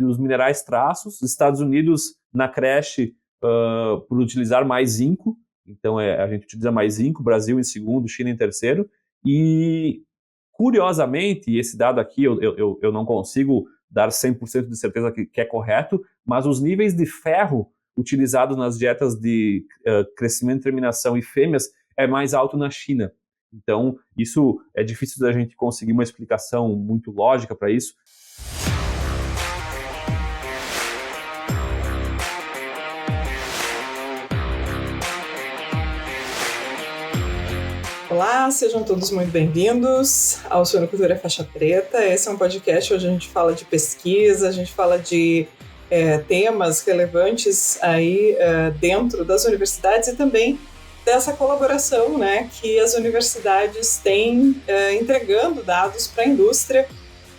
dos minerais traços, Estados Unidos na creche por utilizar mais zinco, então a gente utiliza mais zinco, Brasil em segundo, China em terceiro, e curiosamente, e esse dado aqui eu não consigo dar 100% de certeza que é correto, mas os níveis de ferro utilizados nas dietas de crescimento, terminação e fêmeas é mais alto na China. Então, isso é difícil da gente conseguir uma explicação muito lógica para isso. Olá, sejam todos muito bem-vindos ao Suinocultura Faixa Preta. Esse é um podcast onde a gente fala de pesquisa, a gente fala de temas relevantes aí dentro das universidades e também dessa colaboração, né, que as universidades têm entregando dados para a indústria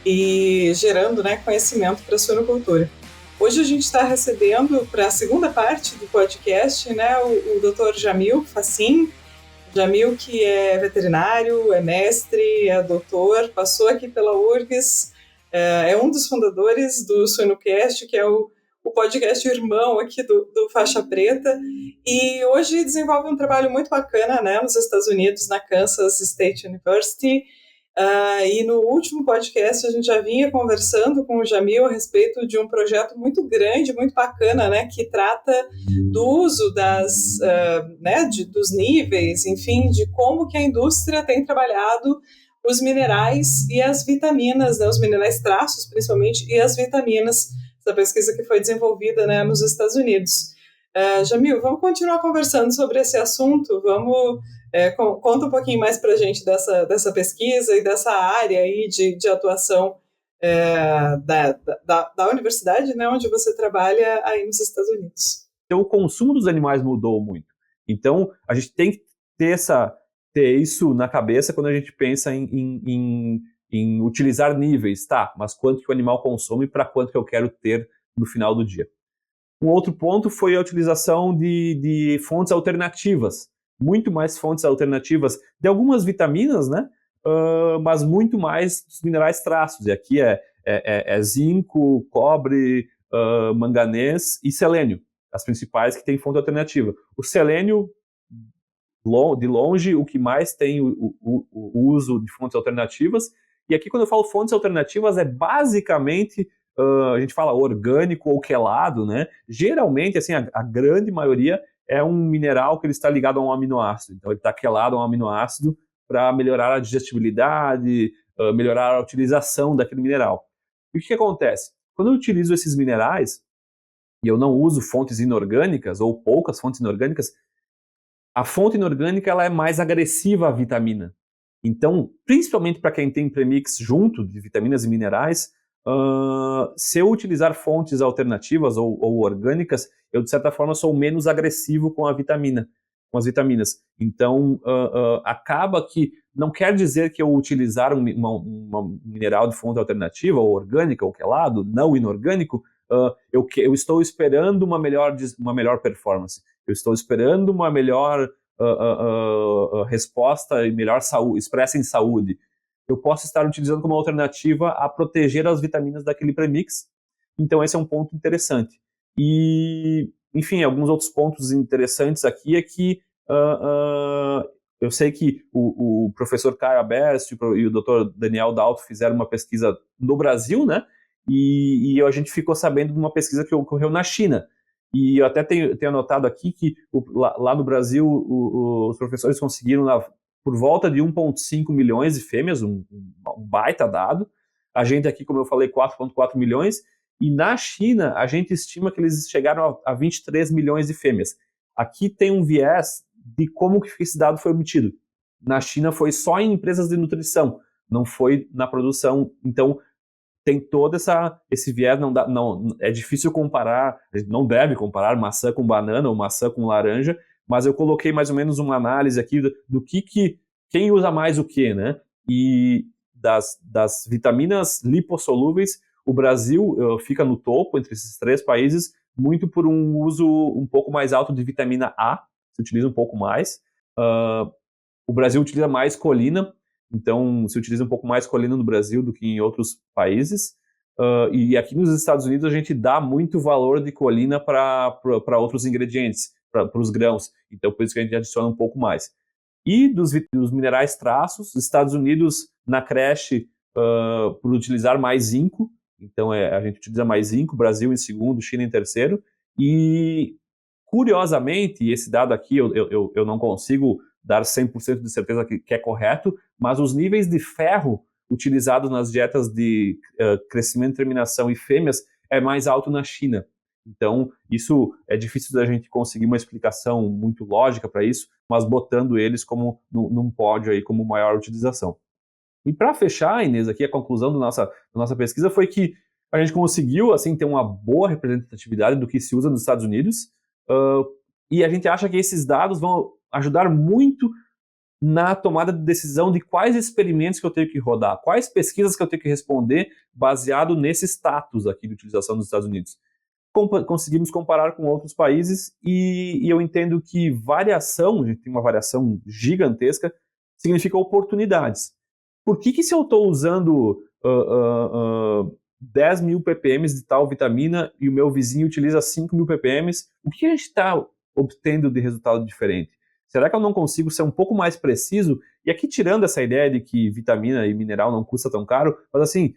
e gerando, né, conhecimento para a suinocultura. Hoje a gente está recebendo para a segunda parte do podcast, né, o Dr. Jamil Fachin. Jamil, que é veterinário, é mestre, é doutor, passou aqui pela URGS, é um dos fundadores do Suinocast, que é o podcast irmão aqui do Faixa Preta, e hoje desenvolve um trabalho muito bacana, né, nos Estados Unidos, na Kansas State University. E no último podcast a gente já vinha conversando com o Jamil a respeito de um projeto muito grande, muito bacana, né, que trata do uso dos níveis, enfim, de como que a indústria tem trabalhado os minerais e as vitaminas, né, os minerais traços principalmente, e as vitaminas da pesquisa que foi desenvolvida, né, nos Estados Unidos. Jamil, vamos continuar conversando sobre esse assunto, conta um pouquinho mais para a gente dessa pesquisa e dessa área aí de atuação da universidade, né, onde você trabalha aí nos Estados Unidos. Então, o consumo dos animais mudou muito. Então, a gente tem que ter isso na cabeça quando a gente pensa em utilizar níveis, tá? Mas quanto que o animal consome e para quanto que eu quero ter no final do dia. Um outro ponto foi a utilização de fontes alternativas, muito mais fontes alternativas de algumas vitaminas, né? Mas muito mais dos minerais traços. E aqui é zinco, cobre, manganês e selênio, as principais que têm fonte alternativa. O selênio, de longe, o que mais tem o uso de fontes alternativas. E aqui, quando eu falo fontes alternativas, é basicamente... a gente fala orgânico ou quelado, né? Geralmente, assim, a grande maioria é um mineral que ele está ligado a um aminoácido. Então, ele está quelado a um aminoácido para melhorar a digestibilidade, melhorar a utilização daquele mineral. E o que acontece? Quando eu utilizo esses minerais, e eu não uso fontes inorgânicas, ou poucas fontes inorgânicas, a fonte inorgânica ela é mais agressiva à vitamina. Então, principalmente para quem tem premix junto de vitaminas e minerais, se eu utilizar fontes alternativas ou orgânicas, eu de certa forma sou menos agressivo com a vitamina, com as vitaminas. Então, acaba que não quer dizer que eu utilizar um mineral de fonte alternativa, ou orgânica, ou quelado, não inorgânico, eu estou esperando uma melhor performance. Eu estou esperando uma melhor resposta e melhor saúde, expressa em saúde. Eu posso estar utilizando como alternativa a proteger as vitaminas daquele premix. Então, esse é um ponto interessante. E, enfim, alguns outros pontos interessantes aqui é que eu sei que o professor Caio Aberst e o Dr. Daniel Dalto fizeram uma pesquisa no Brasil, né? E a gente ficou sabendo de uma pesquisa que ocorreu na China. E eu até tenho anotado aqui que lá no Brasil os professores conseguiram, por volta de 1,5 milhões de fêmeas, um baita dado. A gente aqui, como eu falei, 4,4 milhões. E na China, a gente estima que eles chegaram a 23 milhões de fêmeas. Aqui tem um viés de como que esse dado foi obtido. Na China foi só em empresas de nutrição, não foi na produção. Então, tem todo esse viés, é difícil comparar, não deve comparar maçã com banana ou maçã com laranja, mas eu coloquei mais ou menos uma análise aqui do que quem usa mais o que, né? E das vitaminas lipossolúveis, o Brasil fica no topo entre esses três países, muito por um uso um pouco mais alto de vitamina A, se utiliza um pouco mais. O Brasil utiliza mais colina, então se utiliza um pouco mais colina no Brasil do que em outros países. E aqui nos Estados Unidos a gente dá muito valor de colina para outros ingredientes, para os grãos. Então, por isso que a gente adiciona um pouco mais. E dos minerais traços, Estados Unidos na creche, por utilizar mais zinco. Então, a gente utiliza mais zinco, Brasil em segundo, China em terceiro. E, curiosamente, e esse dado aqui eu não consigo dar 100% de certeza que é correto, mas os níveis de ferro utilizados nas dietas de crescimento, terminação e fêmeas é mais alto na China. Então, isso é difícil da gente conseguir uma explicação muito lógica para isso, mas botando eles como num pódio aí como maior utilização. E para fechar, Inês, aqui a conclusão da nossa pesquisa foi que a gente conseguiu assim ter uma boa representatividade do que se usa nos Estados Unidos, e a gente acha que esses dados vão ajudar muito na tomada de decisão de quais experimentos que eu tenho que rodar, quais pesquisas que eu tenho que responder baseado nesse status aqui de utilização nos Estados Unidos. Conseguimos comparar com outros países e eu entendo que variação, a gente tem uma variação gigantesca, significa oportunidades. Por que se eu estou usando 10 mil ppm de tal vitamina e o meu vizinho utiliza 5 mil ppm, o que a gente está obtendo de resultado diferente? Será que eu não consigo ser um pouco mais preciso? E aqui tirando essa ideia de que vitamina e mineral não custa tão caro, mas assim,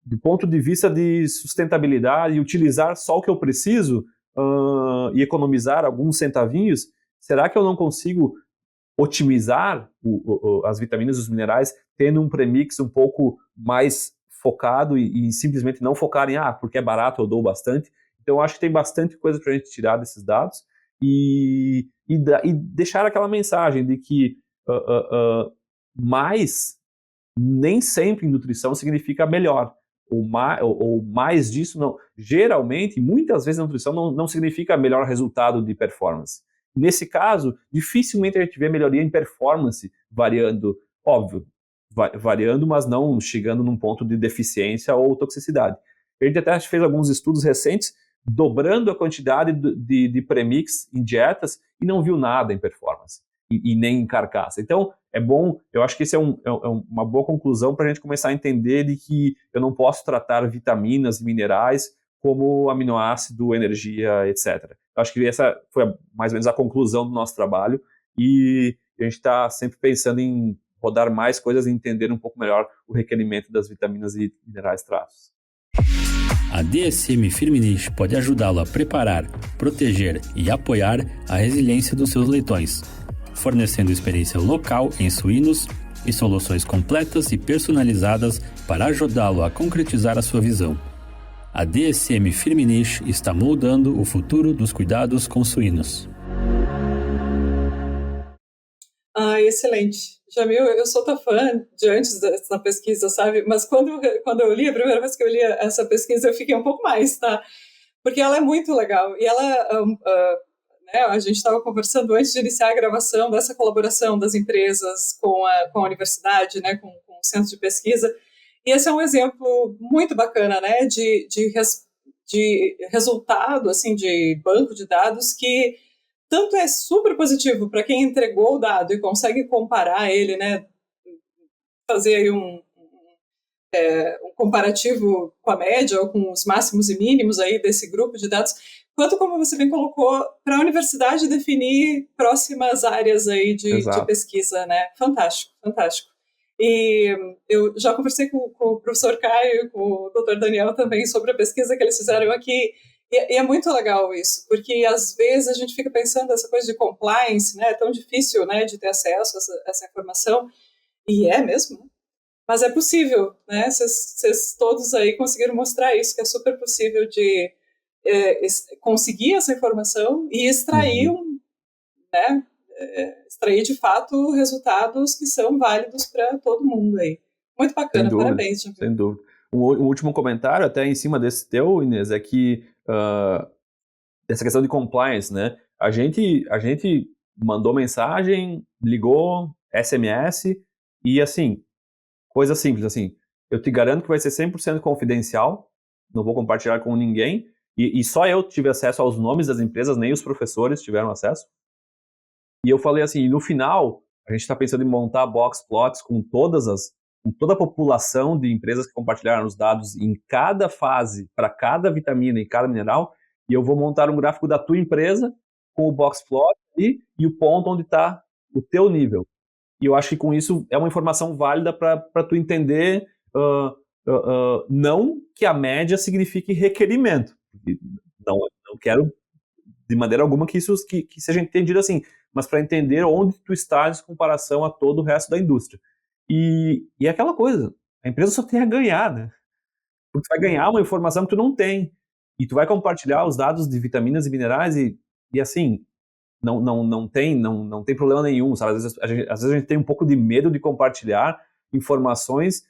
do ponto de vista de sustentabilidade e utilizar só o que eu preciso e economizar alguns centavinhos, será que eu não consigo otimizar as vitaminas e os minerais tendo um premix um pouco mais focado e simplesmente não focar em, porque é barato, eu dou bastante? Então, eu acho que tem bastante coisa para a gente tirar desses dados e deixar aquela mensagem de que mais nem sempre em nutrição significa melhor. Ou mais disso, não. Geralmente, muitas vezes na nutrição não significa melhor resultado de performance. Nesse caso, dificilmente a gente vê melhoria em performance variando, óbvio, variando, mas não chegando num ponto de deficiência ou toxicidade. A gente até fez alguns estudos recentes dobrando a quantidade de premix em dietas e não viu nada em performance e nem em carcaça. Então, é bom, eu acho que esse é uma boa conclusão para a gente começar a entender de que eu não posso tratar vitaminas e minerais como aminoácido, energia, etc. Eu acho que essa foi mais ou menos a conclusão do nosso trabalho e a gente está sempre pensando em rodar mais coisas e entender um pouco melhor o requerimento das vitaminas e minerais traços. A DSM Firmenich pode ajudá-lo a preparar, proteger e apoiar a resiliência dos seus leitões, fornecendo experiência local em suínos e soluções completas e personalizadas para ajudá-lo a concretizar a sua visão. A DSM Firmenich está moldando o futuro dos cuidados com suínos. Excelente. Jamil, eu sou tua fã de antes dessa pesquisa, sabe? Mas quando eu li, a primeira vez que eu li essa pesquisa, eu fiquei um pouco mais, tá? Porque ela é muito legal. E ela, né, a gente estava conversando antes de iniciar a gravação dessa colaboração das empresas com a universidade, né, com o centro de pesquisa. E esse é um exemplo muito bacana, né, de resultado, assim, de banco de dados que tanto é super positivo para quem entregou o dado e consegue comparar ele, né, fazer aí um comparativo com a média ou com os máximos e mínimos aí desse grupo de dados, quanto, como você bem colocou, para a universidade definir próximas áreas aí de pesquisa, né? Fantástico, fantástico. E eu já conversei com o professor Caio e com o doutor Daniel também sobre a pesquisa que eles fizeram aqui, e é muito legal isso, porque às vezes a gente fica pensando essa coisa de compliance, né? É tão difícil, né, de ter acesso a essa informação, e é mesmo, né? Mas é possível, né? Vocês todos aí conseguiram mostrar isso, que é super possível de conseguir essa informação e extrair, né? Extrair de fato resultados que são válidos para todo mundo aí. Muito bacana, parabéns, Jamil. Sem dúvida. Um último comentário, até em cima desse teu, Inês, é que essa questão de compliance, né? A gente mandou mensagem, ligou, SMS, e assim, coisa simples, assim, eu te garanto que vai ser 100% confidencial, não vou compartilhar com ninguém, e só eu tive acesso aos nomes das empresas, nem os professores tiveram acesso. E eu falei assim, no final, a gente está pensando em montar box plots com todas com toda a população de empresas que compartilharam os dados em cada fase, para cada vitamina e cada mineral, e eu vou montar um gráfico da tua empresa com o box plot e o ponto onde está o teu nível. E eu acho que com isso é uma informação válida para tu entender, não que a média signifique requerimento. Não quero de maneira alguma que isso que seja entendido assim, mas para entender onde tu estás em comparação a todo o resto da indústria. E é aquela coisa, a empresa só tem a ganhar, né? Porque tu vai ganhar uma informação que tu não tem. E tu vai compartilhar os dados de vitaminas e minerais e assim, não tem problema nenhum, sabe? Às vezes a gente tem um pouco de medo de compartilhar informações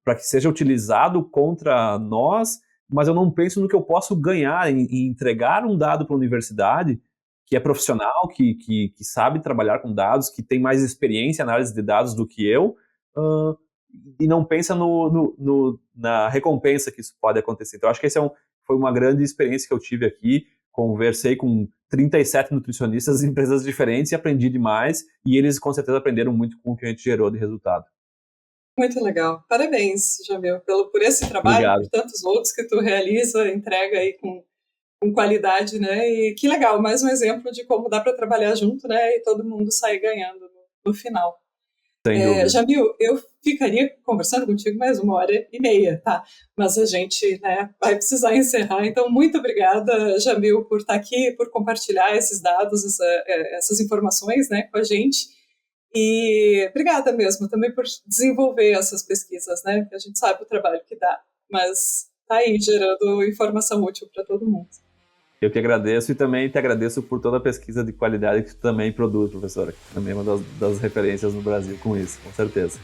para que seja utilizado contra nós, mas eu não penso no que eu posso ganhar em entregar um dado para a universidade que é profissional, que sabe trabalhar com dados, que tem mais experiência em análise de dados do que eu, e não pensa na recompensa que isso pode acontecer. Então, acho que foi uma grande experiência que eu tive aqui. Conversei com 37 nutricionistas em empresas diferentes e aprendi demais, e eles com certeza aprenderam muito com o que a gente gerou de resultado. Muito legal. Parabéns, Jamil, por esse trabalho, Obrigado. por tantos outros que tu realiza, entrega aí com qualidade, né? E que legal, mais um exemplo de como dá para trabalhar junto, né? E todo mundo sair ganhando no final. Sem dúvida. Jamil, eu ficaria conversando contigo mais 1h30, tá? Mas a gente, né, vai precisar encerrar. Então, muito obrigada, Jamil, por estar aqui, por compartilhar esses dados, essas informações, né, com a gente. E obrigada mesmo também por desenvolver essas pesquisas, né? A gente sabe o trabalho que dá, mas tá aí gerando informação útil para todo mundo. Eu que agradeço e também te agradeço por toda a pesquisa de qualidade que tu também produz, professora. Também é uma das referências no Brasil com isso, com certeza.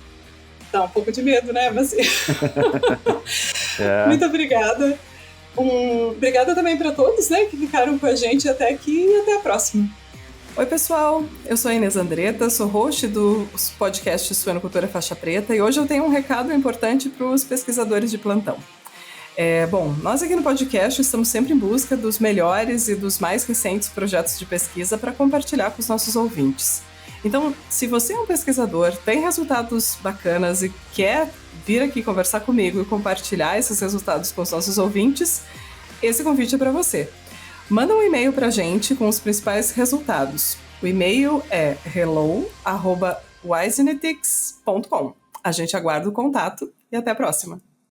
Dá um pouco de medo, né? Mas Muito obrigada. Obrigada também para todos, né, que ficaram com a gente até aqui e até a próxima. Oi, pessoal. Eu sou a Inês Andretta, sou host do podcast Suinocultura Faixa Preta e hoje eu tenho um recado importante para os pesquisadores de plantão. Bom, nós aqui no podcast estamos sempre em busca dos melhores e dos mais recentes projetos de pesquisa para compartilhar com os nossos ouvintes. Então, se você é um pesquisador, tem resultados bacanas e quer vir aqui conversar comigo e compartilhar esses resultados com os nossos ouvintes, esse convite é para você. Manda um e-mail para a gente com os principais resultados. O e-mail é hello@wisenetics.com. A gente aguarda o contato e até a próxima.